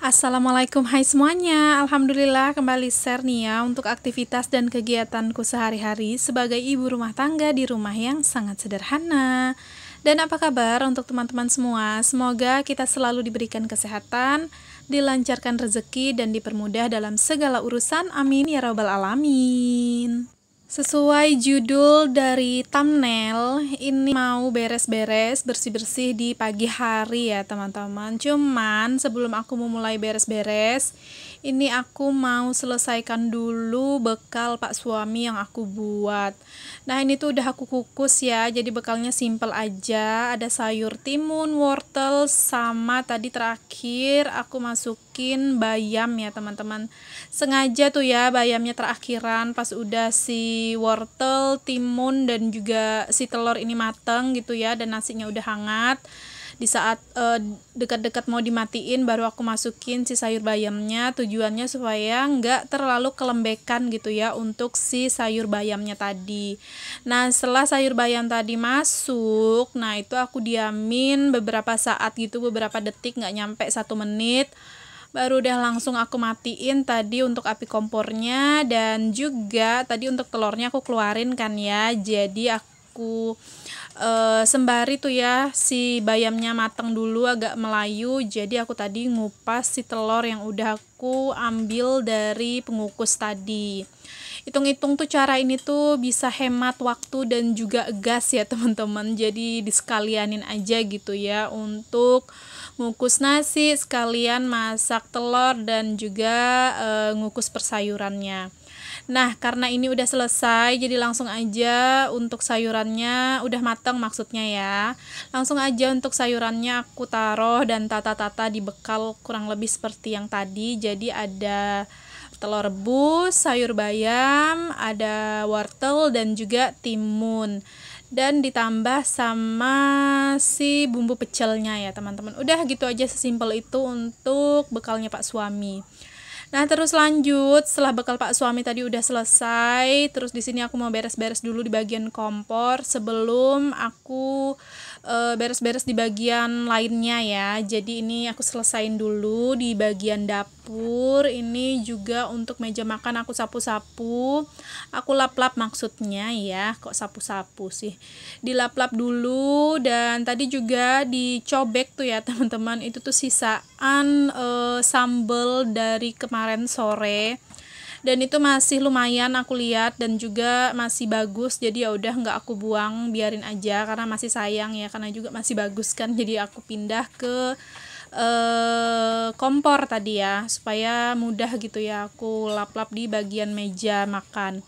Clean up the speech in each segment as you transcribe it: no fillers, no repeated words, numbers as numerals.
Assalamualaikum, hai semuanya. Alhamdulillah kembali share nih ya untuk aktivitas dan kegiatanku sehari-hari sebagai ibu rumah tangga di rumah yang sangat sederhana. Dan apa kabar untuk teman-teman semua? Semoga kita selalu diberikan kesehatan, dilancarkan rezeki, dan dipermudah dalam segala urusan. Amin ya rabbal alamin. Sesuai judul dari thumbnail, ini mau beres-beres, bersih-bersih di pagi hari ya teman-teman. Cuman sebelum aku memulai beres-beres, ini aku mau selesaikan dulu bekal Pak suami yang aku buat. Nah ini tuh udah aku kukus ya, jadi bekalnya simple aja. Ada sayur timun, wortel, sama tadi terakhir aku masukin bayam ya teman-teman. Sengaja tuh ya bayamnya terakhiran pas udah si wortel, timun, dan juga si telur ini mateng gitu ya, dan nasinya udah hangat. Di saat dekat-dekat mau dimatiin baru aku masukin si sayur bayamnya, tujuannya supaya nggak terlalu kelembekan gitu ya untuk si sayur bayamnya tadi. Nah setelah sayur bayam tadi masuk, nah itu aku diamin beberapa saat gitu, beberapa detik, nggak nyampe 1 menit, baru udah langsung aku matiin tadi untuk api kompornya. Dan juga tadi untuk telurnya aku keluarin kan ya, jadi aku sembari tuh ya si bayamnya matang dulu agak melayu, jadi aku tadi ngupas si telur yang udah aku ambil dari pengukus tadi. Hitung-hitung tuh cara ini tuh bisa hemat waktu dan juga gas ya teman-teman, jadi disekalianin aja gitu ya untuk ngukus nasi sekalian masak telur dan juga ngukus persayurannya. Nah karena ini udah selesai, jadi langsung aja untuk sayurannya udah mateng maksudnya ya, langsung aja untuk sayurannya aku taruh dan tata-tata di bekal kurang lebih seperti yang tadi. Jadi ada telur rebus, sayur bayam, ada wortel dan juga timun, dan ditambah sama si bumbu pecelnya ya teman-teman. Udah gitu aja, sesimpel itu untuk bekalnya Pak suami. Nah terus lanjut, setelah bekal Pak suami tadi udah selesai, terus di sini aku mau beres-beres dulu di bagian kompor sebelum aku beres-beres di bagian lainnya ya. Jadi ini aku selesain dulu di bagian dapur. Ini juga untuk meja makan aku sapu-sapu, aku lap-lap maksudnya ya, kok sapu-sapu sih, dilap-lap dulu. Dan tadi juga dicobek tuh ya teman-teman, itu tuh sisaan sambal dari kemarin sore, dan itu masih lumayan aku lihat dan juga masih bagus, jadi ya udah nggak aku buang, biarin aja karena masih sayang ya, karena juga masih bagus kan. Jadi aku pindah ke kompor tadi ya supaya mudah gitu ya aku lap-lap di bagian meja makan.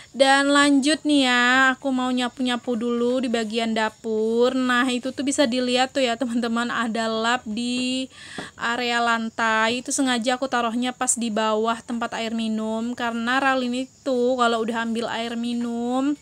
Dan lanjut nih ya, aku mau nyapu-nyapu dulu di bagian dapur. Nah itu tuh bisa dilihat tuh ya teman-teman, ada lap di area lantai. Itu sengaja aku taruhnya pas di bawah tempat air minum, karena Ralin itu kalau udah ambil air minum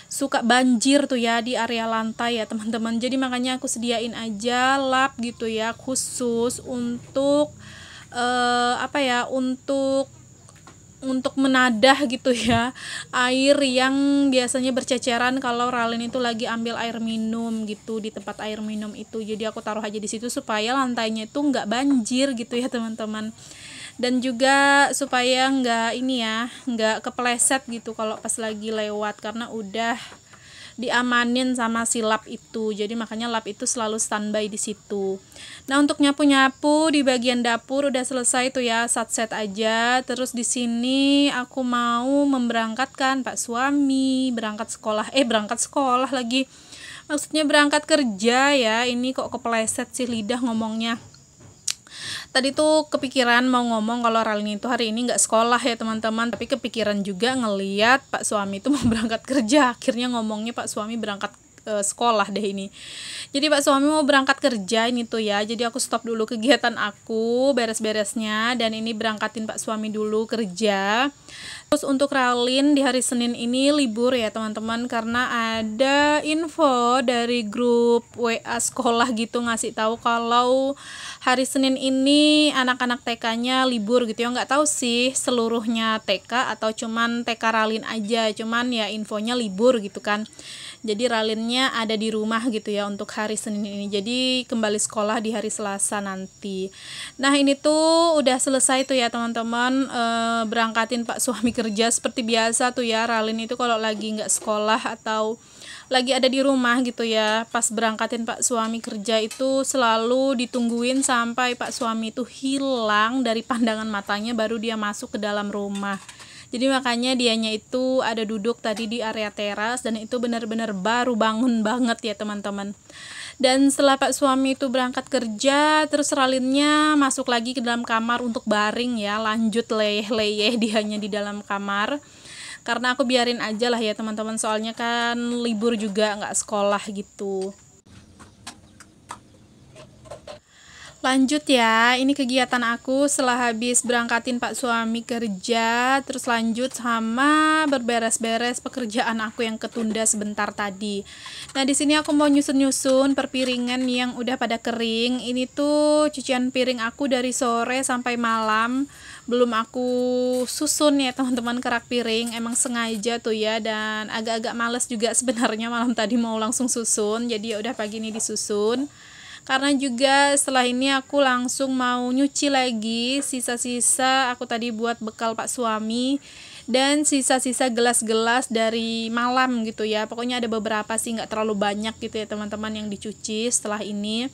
suka banjir tuh ya di area lantai ya teman-teman. Jadi makanya aku sediain aja lap gitu ya, khusus untuk apa ya, untuk menadah gitu ya air yang biasanya berceceran kalau Ralin itu lagi ambil air minum gitu di tempat air minum itu. Jadi aku taruh aja di situ supaya lantainya itu nggak banjir gitu ya teman-teman, dan juga supaya nggak ini ya, nggak kepleset gitu kalau pas lagi lewat, karena udah diamanin sama si lap itu. Jadi makanya lap itu selalu standby di situ. Nah untuk nyapu-nyapu di bagian dapur udah selesai tuh ya, set aja. Terus di sini aku mau memberangkatkan Pak suami berangkat sekolah lagi, maksudnya berangkat kerja ya. Ini kok kepleset sih lidah ngomongnya. Tadi tuh kepikiran mau ngomong kalau Ralin itu hari ini nggak sekolah ya teman-teman, tapi kepikiran juga ngeliat Pak suami itu mau berangkat kerja, akhirnya ngomongnya Pak suami berangkat sekolah deh ini. Jadi Pak suami mau berangkat kerja ini tuh ya, jadi aku stop dulu kegiatan aku beres-beresnya, dan ini berangkatin Pak suami dulu kerja. Terus untuk Ralin di hari Senin ini libur ya teman-teman, karena ada info dari grup WA sekolah gitu ngasih tahu kalau hari Senin ini anak-anak TK-nya libur gitu ya. Nggak tahu sih seluruhnya TK atau cuman TK Ralin aja, cuman ya infonya libur gitu kan. Jadi ralinnya ada di rumah gitu ya untuk hari Senin ini. Jadi kembali sekolah di hari Selasa nanti. Nah ini tuh udah selesai tuh ya teman-teman, berangkatin Pak suami kerja seperti biasa tuh ya. Ralin itu kalau lagi nggak sekolah atau lagi ada di rumah gitu ya, pas berangkatin Pak suami kerja itu selalu ditungguin sampai Pak suami itu hilang dari pandangan matanya baru dia masuk ke dalam rumah. Jadi makanya dianya itu ada duduk tadi di area teras dan itu benar-benar baru bangun banget ya teman-teman. Dan setelah Pak suami itu berangkat kerja, terus Ralinnya masuk lagi ke dalam kamar untuk baring ya, lanjut leyeh-leyeh dianya di dalam kamar. Karena aku biarin aja lah ya teman-teman, soalnya kan libur juga nggak sekolah gitu. Lanjut ya, ini kegiatan aku setelah habis berangkatin Pak suami kerja, terus lanjut sama berberes-beres pekerjaan aku yang ketunda sebentar tadi. Nah, di sini aku mau nyusun-nyusun perpiringan yang udah pada kering. Ini tuh cucian piring aku dari sore sampai malam. Belum aku susun ya teman-teman kerak piring, emang sengaja tuh ya, dan agak-agak males juga sebenarnya malam tadi mau langsung susun. Jadi ya udah pagi ini disusun. Karena juga setelah ini aku langsung mau nyuci lagi sisa-sisa aku tadi buat bekal Pak suami dan sisa-sisa gelas-gelas dari malam gitu ya. Pokoknya ada beberapa sih, nggak terlalu banyak gitu ya teman-teman yang dicuci setelah ini.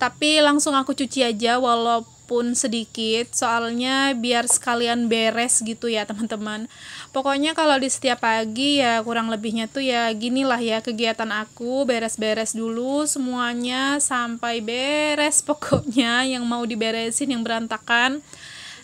Tapi langsung aku cuci aja walaupun sedikit, soalnya biar sekalian beres gitu ya teman-teman. Pokoknya kalau di setiap pagi ya kurang lebihnya tuh ya ginilah ya kegiatan aku, beres-beres dulu semuanya sampai beres pokoknya yang mau diberesin yang berantakan.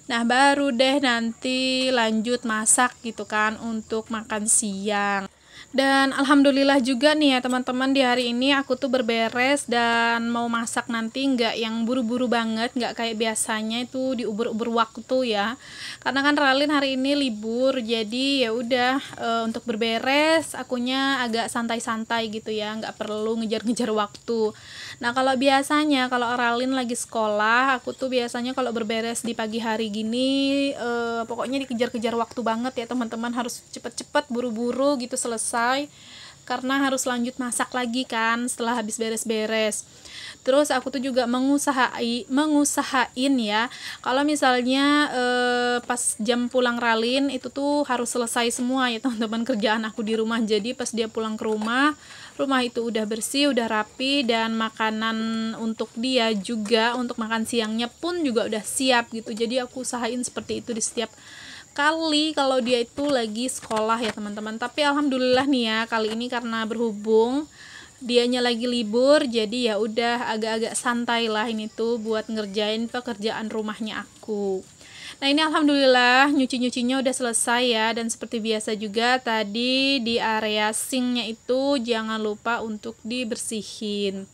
Nah baru deh nanti lanjut masak gitu kan untuk makan siang. Dan alhamdulillah juga nih ya teman-teman, di hari ini aku tuh berberes dan mau masak nanti nggak yang buru-buru banget, nggak kayak biasanya itu diuber-uber waktu ya. Karena kan Ralin hari ini libur, jadi ya udah untuk berberes akunya agak santai-santai gitu ya, nggak perlu ngejar-ngejar waktu. Nah kalau biasanya kalau Ralin lagi sekolah, aku tuh biasanya kalau berberes di pagi hari gini pokoknya dikejar-kejar waktu banget ya teman-teman, harus cepet-cepet buru-buru gitu selesai karena harus lanjut masak lagi kan setelah habis beres-beres. Terus aku tuh juga mengusahain ya kalau misalnya pas jam pulang Ralin itu tuh harus selesai semua ya teman-teman kerjaan aku di rumah. Jadi pas dia pulang ke rumah itu udah bersih, udah rapi, dan makanan untuk dia juga untuk makan siangnya pun juga udah siap gitu. Jadi aku usahain seperti itu di setiap kali kalau dia itu lagi sekolah ya teman-teman. Tapi alhamdulillah nih ya kali ini karena berhubung dianya lagi libur, jadi ya udah agak-agak santai lah ini tuh buat ngerjain pekerjaan rumahnya aku. Nah ini alhamdulillah nyuci-nyucinya udah selesai ya, dan seperti biasa juga tadi di area sinknya itu jangan lupa untuk dibersihin.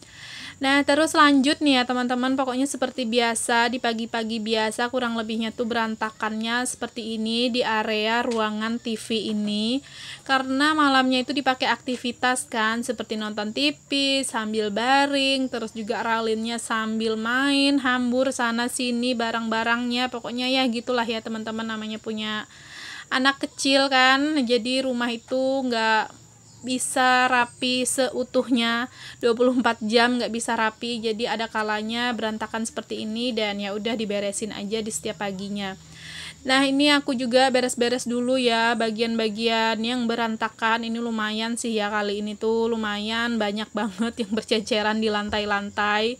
Nah terus lanjut nih ya teman-teman, pokoknya seperti biasa di pagi-pagi biasa kurang lebihnya tuh berantakannya seperti ini di area ruangan TV ini, karena malamnya itu dipakai aktivitas kan seperti nonton TV sambil baring, terus juga Ralinnya sambil main hambur sana sini barang-barangnya. Pokoknya ya gitulah ya teman-teman, namanya punya anak kecil kan, jadi rumah itu nggak bisa rapi seutuhnya 24 jam, nggak bisa rapi, jadi ada kalanya berantakan seperti ini dan ya udah diberesin aja di setiap paginya. Nah ini aku juga beres-beres dulu ya bagian-bagian yang berantakan. Ini lumayan sih ya, kali ini tuh lumayan banyak banget yang berceceran di lantai-lantai.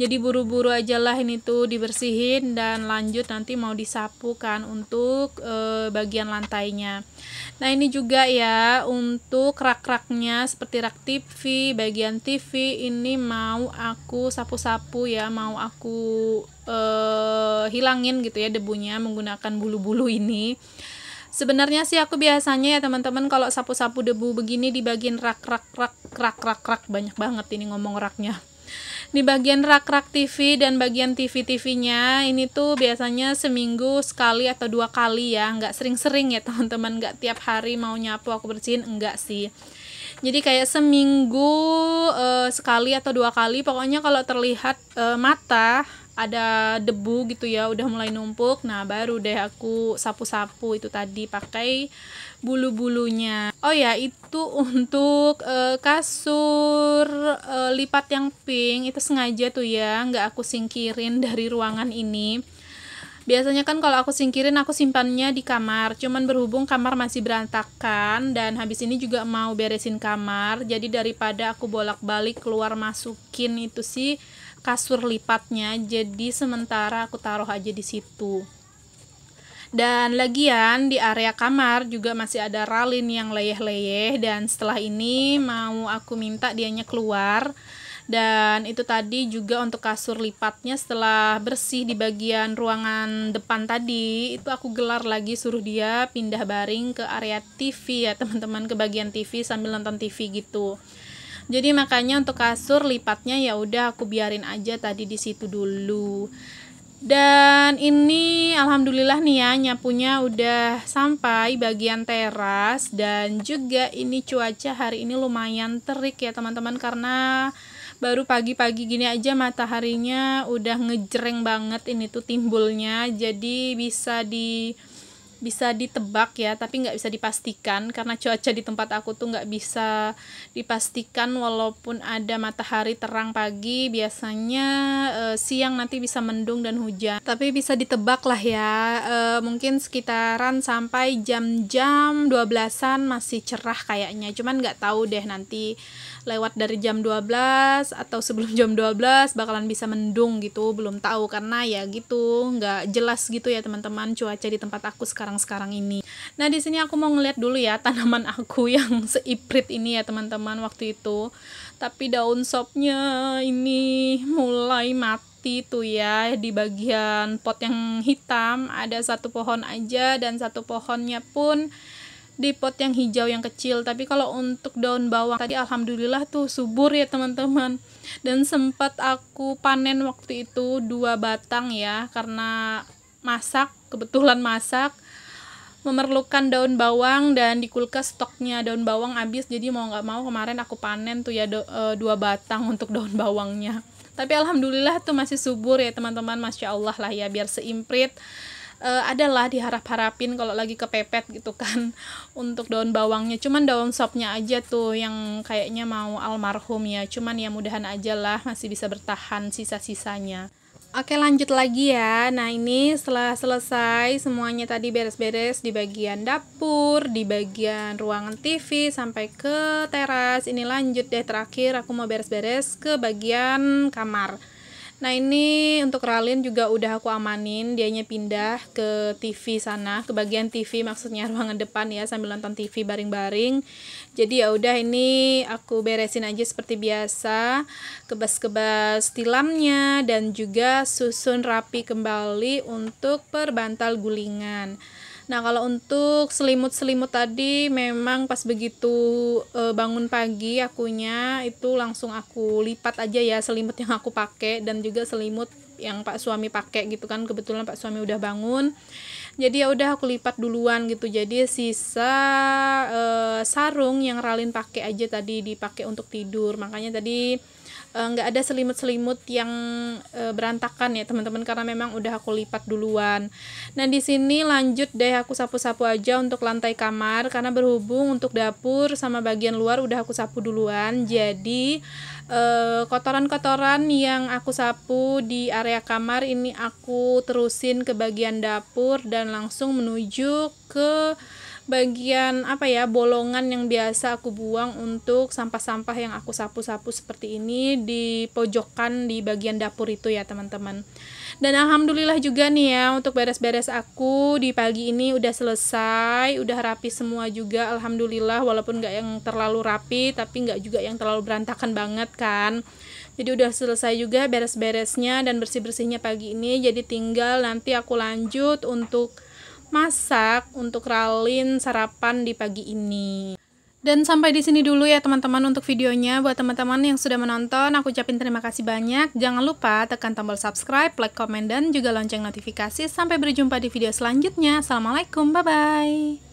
Jadi buru-buru aja lah ini tuh dibersihin dan lanjut nanti mau disapu kan untuk bagian lantainya. Nah ini juga ya untuk rak-raknya seperti rak TV, bagian TV ini mau aku sapu-sapu ya, mau aku hilangin gitu ya debunya menggunakan bulu-bulu ini. Sebenarnya sih aku biasanya ya teman-teman kalau sapu-sapu debu begini di bagian rak banyak banget ini ngomong raknya. Di bagian rak-rak TV dan bagian TV-TV-nya ini tuh biasanya seminggu sekali atau 2 kali ya, nggak sering-sering ya teman-teman, nggak tiap hari mau nyapu aku bersihin, enggak sih. Jadi kayak seminggu sekali atau 2 kali, pokoknya kalau terlihat mata ada debu gitu ya, udah mulai numpuk. Nah, baru deh aku sapu-sapu itu tadi pakai bulu-bulunya. Oh ya, itu untuk kasur lipat yang pink itu sengaja tuh ya, nggak aku singkirin dari ruangan ini. Biasanya kan kalau aku singkirin aku simpannya di kamar, cuman berhubung kamar masih berantakan dan habis ini juga mau beresin kamar, jadi daripada aku bolak-balik keluar masukin itu sih kasur lipatnya, jadi sementara aku taruh aja di situ. Dan lagian di area kamar juga masih ada ralin yang leyeh-leyeh, dan setelah ini mau aku minta dianya keluar. Dan itu tadi juga untuk kasur lipatnya, setelah bersih di bagian ruangan depan tadi, itu aku gelar lagi, suruh dia pindah baring ke area TV ya teman-teman, ke bagian TV sambil nonton TV gitu. Jadi makanya untuk kasur lipatnya ya udah aku biarin aja tadi di situ dulu. Dan ini alhamdulillah nih ya, nyapunya udah sampai bagian teras, dan juga ini cuaca hari ini lumayan terik ya teman-teman, karena baru pagi-pagi gini aja mataharinya udah ngejreng banget ini tuh timbulnya, jadi bisa ditebak ya, tapi nggak bisa dipastikan karena cuaca di tempat aku tuh nggak bisa dipastikan. Walaupun ada matahari terang pagi, biasanya siang nanti bisa mendung dan hujan, tapi bisa ditebak lah ya, mungkin sekitaran sampai jam-jam 12-an masih cerah kayaknya, cuman nggak tahu deh nanti lewat dari jam 12 atau sebelum jam 12 bakalan bisa mendung gitu, belum tahu karena ya gitu nggak jelas gitu ya teman-teman cuaca di tempat aku sekarang ini. Nah, di sini aku mau ngeliat dulu ya tanaman aku yang seiprit ini ya teman-teman waktu itu, tapi daun sopnya ini mulai mati tuh ya. Di bagian pot yang hitam ada satu pohon aja, dan satu pohonnya pun di pot yang hijau yang kecil. Tapi kalau untuk daun bawang tadi alhamdulillah tuh subur ya teman-teman, dan sempat aku panen waktu itu 2 batang ya, karena kebetulan masak memerlukan daun bawang, dan di kulkas stoknya daun bawang habis, jadi mau nggak mau kemarin aku panen tuh ya 2 batang untuk daun bawangnya. Tapi alhamdulillah tuh masih subur ya teman-teman, masya Allah lah ya, biar seimprit adalah diharap-harapin kalau lagi kepepet gitu kan untuk daun bawangnya. Cuman daun sopnya aja tuh yang kayaknya mau almarhum ya, cuman ya mudahan aja lah masih bisa bertahan sisa-sisanya. Oke, lanjut lagi ya. Nah, ini setelah selesai semuanya tadi beres-beres di bagian dapur, di bagian ruangan TV sampai ke teras, ini lanjut deh terakhir aku mau beres-beres ke bagian kamar. Nah, ini untuk ralin juga udah aku amanin, dianya pindah ke TV sana, ke bagian TV maksudnya ruangan depan ya, sambil nonton TV baring-baring. Jadi ya udah, ini aku beresin aja seperti biasa, kebas-kebas tilamnya dan juga susun rapi kembali untuk perbantal gulingan. Nah, kalau untuk selimut-selimut tadi memang pas begitu bangun pagi akunya itu langsung aku lipat aja ya selimut yang aku pakai, dan juga selimut yang Pak suami pakai gitu kan, kebetulan Pak suami udah bangun. Jadi ya udah aku lipat duluan gitu. Jadi sisa sarung yang Ralin pakai aja tadi dipakai untuk tidur. Makanya tadi nggak ada selimut-selimut yang berantakan ya teman-teman, karena memang udah aku lipat duluan. Nah, di sini lanjut deh aku sapu-sapu aja untuk lantai kamar, karena berhubung untuk dapur sama bagian luar udah aku sapu duluan. Jadi kotoran-kotoran yang aku sapu di area kamar ini aku terusin ke bagian dapur dan langsung menuju ke bagian bolongan yang biasa aku buang untuk sampah-sampah yang aku sapu-sapu seperti ini di pojokan di bagian dapur itu ya teman-teman. Dan alhamdulillah juga nih ya, untuk beres-beres aku di pagi ini udah selesai, udah rapi semua juga alhamdulillah, walaupun nggak yang terlalu rapi tapi nggak juga yang terlalu berantakan banget kan. Jadi udah selesai juga beres-beresnya dan bersih-bersihnya pagi ini. Jadi tinggal nanti aku lanjut untuk masak untuk Ralin sarapan di pagi ini. Dan sampai di sini dulu ya teman-teman untuk videonya. Buat teman-teman yang sudah menonton, aku ucapin terima kasih banyak. Jangan lupa tekan tombol subscribe, like, komen, dan juga lonceng notifikasi. Sampai berjumpa di video selanjutnya. Assalamualaikum, bye-bye.